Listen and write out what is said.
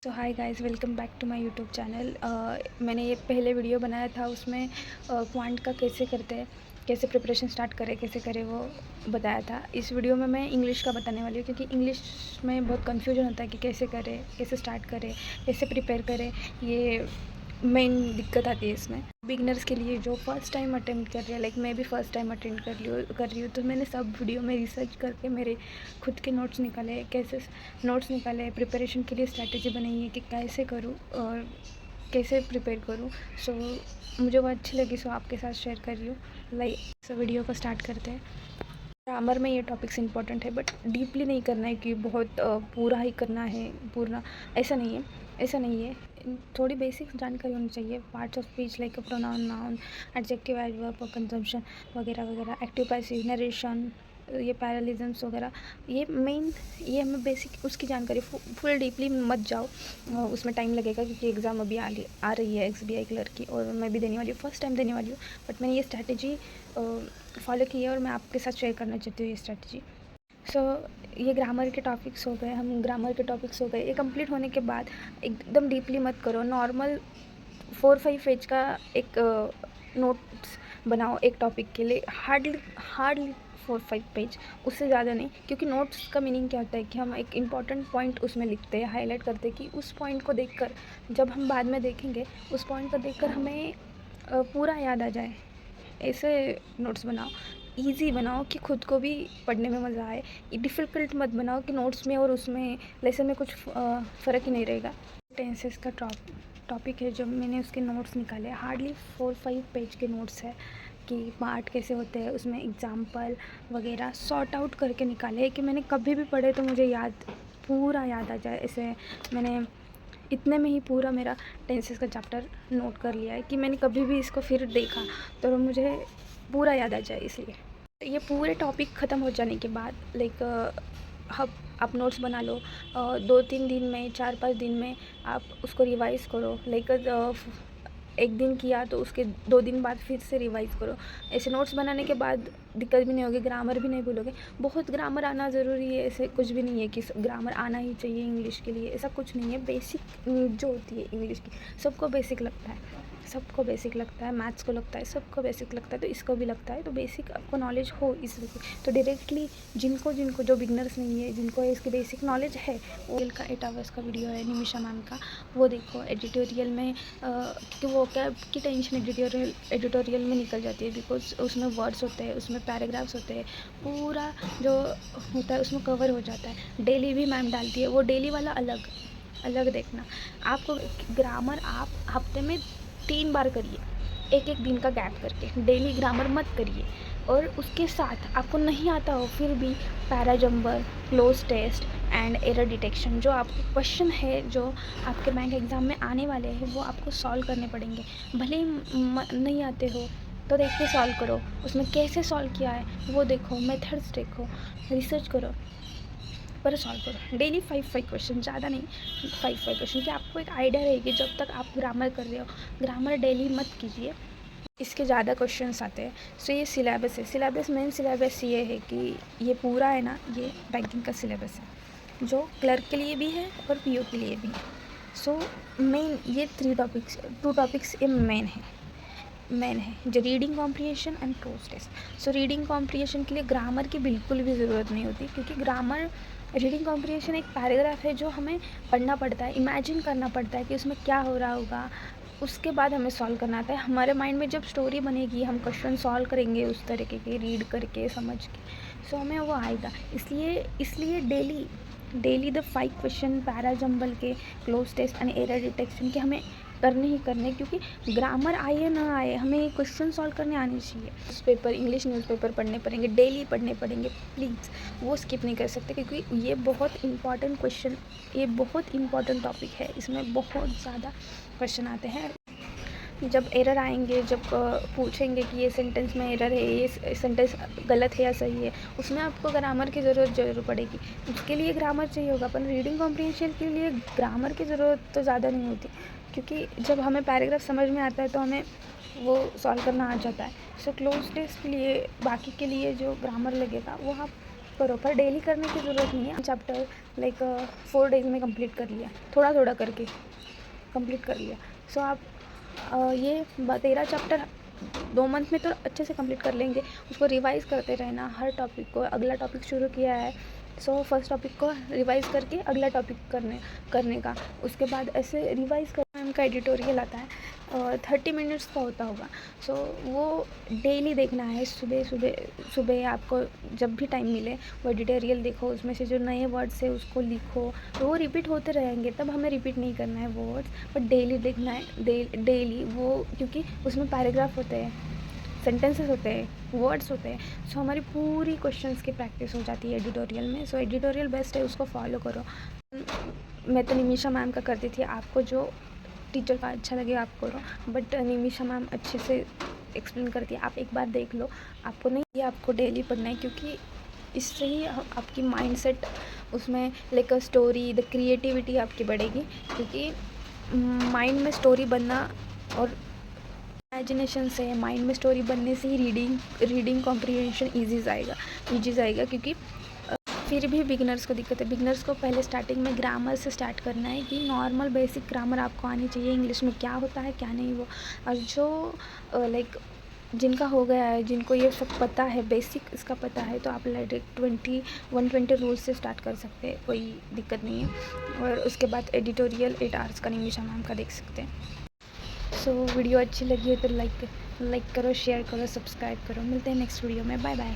So hi guys, welcome back to my YouTube channel. मैंने ये पहले वीडियो बनाया था, उसमें क्वांट का कैसे करते हैं, कैसे प्रिपरेशन स्टार्ट करें, कैसे करें वो बताया था। इस वीडियो में मैं इंग्लिश का बताने वाली हूँ, क्योंकि इंग्लिश में बहुत कन्फ्यूजन होता है कि कैसे करें, कैसे स्टार्ट करें, कैसे प्रिपेयर करें। ये मेन दिक्कत आती है इसमें बिगनर्स के लिए, जो फर्स्ट टाइम अटेम्प्ट कर रहे हैं। लाइक मैं भी फर्स्ट टाइम अटेम्प्ट कर रही हूँ, तो मैंने सब वीडियो में रिसर्च करके मेरे खुद के नोट्स निकाले, कैसे नोट्स निकाले, प्रिपरेशन के लिए स्ट्रैटेजी बनाई है कि कैसे करूँ और कैसे प्रिपेयर करूँ। सो मुझे वो अच्छी लगी, सो आपके साथ शेयर कर रही हूँ। लाइक सो वीडियो को स्टार्ट करते हैं। ग्रामर में ये टॉपिक्स इंपॉर्टेंट है, बट डीपली नहीं करना है कि बहुत पूरा ही करना है, पूरा ऐसा नहीं है। ऐसा नहीं है, थोड़ी बेसिक जानकारी होनी चाहिए। Parts of speech like pronoun, noun, adjective, adverb, consumption वगैरह वगैरह, एक्टिव पैसिव, नरेशन, ये पैरालिज्म्स वगैरह, ये मेन, ये हमें बेसिक उसकी जानकारी। फुल डीपली मत जाओ, उसमें टाइम लगेगा, क्योंकि एग्ज़ाम अभी आ रही है XBI क्लर्क की, और मैं भी देने वाली हूँ, फर्स्ट टाइम देने वाली हूँ। बट मैंने ये स्ट्रैटेजी फॉलो की है और मैं आपके साथ शेयर करना चाहती हूँ ये स्ट्रैटेजी। सो ये ग्रामर के टॉपिक्स हो गए, हम ग्रामर के टॉपिक्स हो गए। ये कंप्लीट होने के बाद एकदम डीपली मत करो, नॉर्मल 4-5 पेज का एक नोट्स बनाओ एक टॉपिक के लिए। हार्डली 4-5 पेज, उससे ज़्यादा नहीं। क्योंकि नोट्स का मीनिंग क्या होता है कि हम एक इम्पॉर्टेंट पॉइंट उसमें लिखते हैं, हाईलाइट करते हैं, कि उस पॉइंट को देखकर जब हम बाद में देखेंगे, उस पॉइंट को देखकर हमें पूरा याद आ जाए। ऐसे नोट्स बनाओ, इजी बनाओ कि खुद को भी पढ़ने में मज़ा आए। डिफ़िकल्ट मत बनाओ कि नोट्स में और उसमें लेसन में कुछ फ़र्क ही नहीं रहेगा। टेंसेस का टॉपिक है, जो मैंने उसके नोट्स निकाले, हार्डली 4-5 पेज के नोट्स है, कि पार्ट कैसे होते हैं, उसमें एग्जाम्पल वगैरह सॉर्ट आउट करके निकाले कि मैंने कभी भी पढ़े तो मुझे पूरा याद आ जाए। ऐसे मैंने इतने में ही पूरा मेरा टेंसेस का चैप्टर नोट कर लिया है, कि मैंने कभी भी इसको फिर देखा तो मुझे पूरा याद आ जाए। इसलिए ये पूरे टॉपिक ख़त्म हो जाने के बाद लाइक आप नोट्स बना लो। 2-3 दिन में, 4-5 दिन में आप उसको रिवाइज़ करो। लाइक एक दिन किया तो उसके 2 दिन बाद फिर से रिवाइज़ करो। ऐसे नोट्स बनाने के बाद दिक्कत भी नहीं होगी, ग्रामर भी नहीं भूलोगे। बहुत ग्रामर आना ज़रूरी है, ऐसे कुछ भी नहीं है कि ग्रामर आना ही चाहिए इंग्लिश के लिए, ऐसा कुछ नहीं है। बेसिक नीड जो होती है इंग्लिश की, सबको बेसिक लगता है, सबको बेसिक लगता है। मैथ्स को लगता है, सबको बेसिक लगता है, तो इसको भी लगता है। तो बेसिक आपको नॉलेज हो इसलिए, तो डायरेक्टली जिनको जो बिगनर्स नहीं है, जिनको इसकी बेसिक नॉलेज है, वो का 8 आवर्स का वीडियो है निमिषा मैम का, वो देखो। एडिटोरियल में क्योंकि वो क्या की टेंशन एडिटोरियल में निकल जाती है, बिकॉज उसमें वर्ड्स होते हैं, उसमें पैराग्राफ्स होते हैं, पूरा जो होता है उसमें कवर हो जाता है। डेली भी मैम डालती है, वो डेली वाला अलग अलग देखना। आपको ग्रामर आप हफ्ते में 3 बार करिए, एक एक दिन का गैप करके। डेली ग्रामर मत करिए। और उसके साथ आपको नहीं आता हो फिर भी parajumble, cloze test and error detection, जो आपके क्वेश्चन है जो आपके बैंक एग्ज़ाम में आने वाले हैं, वो आपको सॉल्व करने पड़ेंगे। भले ही नहीं आते हो तो देख के सॉल्व करो, उसमें कैसे सॉल्व किया है वो देखो, मेथड्स देखो, रिसर्च करो, पर सॉल्व करो। डेली 5-5 क्वेश्चन, ज़्यादा नहीं, 5-5 क्वेश्चन, कि आपको एक आइडिया रहेगी जब तक आप ग्रामर कर रहे हो। ग्रामर डेली मत कीजिए, इसके ज़्यादा क्वेश्चंस आते हैं। सो ये सिलेबस है, सिलेबस मेन सिलेबस ये है कि ये पूरा है ना, ये बैंकिंग का सिलेबस है, जो क्लर्क के लिए भी है और PO के लिए भी है। सो मेन ये 2 टॉपिक्स ये मेन है, जो reading comprehension and prose test. So reading comprehension के लिए ग्रामर की बिल्कुल भी ज़रूरत नहीं होती, क्योंकि ग्रामर, रीडिंग कॉम्प्रिहेंशन एक पैराग्राफ है जो हमें पढ़ना पड़ता है, इमेजिन करना पड़ता है कि उसमें क्या हो रहा होगा, उसके बाद हमें सॉल्व करना आता है। हमारे माइंड में जब स्टोरी बनेगी, हम क्वेश्चन सॉल्व करेंगे उस तरीके के, रीड करके, समझ के, सो हमें वो आएगा। इसलिए डेली द 5 क्वेश्चन पैराजम्बल के, cloze test and error detection के हमें करने ही करने, क्योंकि ग्रामर आए ना आए, हमें क्वेश्चन सॉल्व करने आने चाहिए। न्यूज़पेपर, इंग्लिश न्यूज़पेपर पढ़ने पड़ेंगे, डेली पढ़ने पड़ेंगे, प्लीज़ वो स्किप नहीं कर सकते, क्योंकि ये बहुत इंपॉर्टेंट क्वेश्चन, ये बहुत इंपॉर्टेंट टॉपिक है। इसमें बहुत ज़्यादा क्वेश्चन आते हैं। जब एरर आएंगे, जब पूछेंगे कि ये सेंटेंस में एरर है, ये सेंटेंस गलत है या सही है, उसमें आपको ग्रामर की ज़रूरत ज़रूर पड़ेगी। उसके लिए ग्रामर चाहिए होगा, पर रीडिंग कॉम्प्रिहेंशन के लिए ग्रामर की ज़रूरत तो ज़्यादा नहीं होती, क्योंकि जब हमें पैराग्राफ समझ में आता है तो हमें वो सॉल्व करना आ जाता है। सो क्लोज टेस्ट के लिए, बाकी के लिए जो ग्रामर लगेगा वो आप करो, पर डेली करने की ज़रूरत नहीं है। चैप्टर लाइक 4 डेज़ में कंप्लीट कर लिया, थोड़ा थोड़ा करके कंप्लीट कर लिया। सो आप ये 13 चैप्टर 2 मंथ में तो अच्छे से कंप्लीट कर लेंगे। उसको रिवाइज़ करते रहना हर टॉपिक को। अगला टॉपिक शुरू किया है, सो फर्स्ट टॉपिक को रिवाइज़ करके अगला टॉपिक करने का। उसके बाद ऐसे रिवाइज़ कर मैम का एडिटोरियल आता है 30 मिनट्स का होता होगा। सो वो डेली देखना है। सुबह आपको जब भी टाइम मिले वो एडिटोरियल देखो, उसमें से जो नए वर्ड्स है उसको लिखो। तो वो रिपीट होते रहेंगे, तब हमें रिपीट नहीं करना है वो वर्ड्स, बट डेली देखना है। डेली वो, क्योंकि उसमें पैराग्राफ होते हैं, सेंटेंसेस होते हैं, वर्ड्स होते हैं। सो हमारी पूरी क्वेश्चंस की प्रैक्टिस हो जाती है एडिटोरियल में। सो एडिटोरियल बेस्ट है, उसको फॉलो करो। मैं तो निमिषा मैम का करती थी, आपको जो टीचर का अच्छा लगे आप करो, बट निमिषा मैम अच्छे से एक्सप्लेन करती है। आप एक बार देख लो, आपको नहीं ये आपको डेली पढ़ना है, क्योंकि इससे ही आपकी माइंडसेट उसमें लाइक स्टोरी, द क्रिएटिविटी आपकी बढ़ेगी। क्योंकि माइंड में स्टोरी बनना और इमेजिनेशन से, माइंड में स्टोरी बनने से ही रीडिंग कॉम्प्रिहेंशन ईजी जाएगा। क्योंकि फिर भी बिगिनर्स को दिक्कत है। बिगिनर्स को पहले स्टार्टिंग में ग्रामर से स्टार्ट करना है, कि नॉर्मल बेसिक ग्रामर आपको आनी चाहिए, इंग्लिश में क्या होता है क्या नहीं वो। और जो लाइक जिनका हो गया है, जिनको ये सब पता है, बेसिक इसका पता है, तो आप लाइक 120 रूल्स से स्टार्ट कर सकते हैं, कोई दिक्कत नहीं है। और उसके बाद एडिटोरियल 8 आवर्स का निमिषा मैम का देख सकते हैं। सो वीडियो अच्छी लगी है तो लाइक करो, शेयर करो, सब्सक्राइब करो। मिलते हैं नेक्स्ट वीडियो में। Bye bye.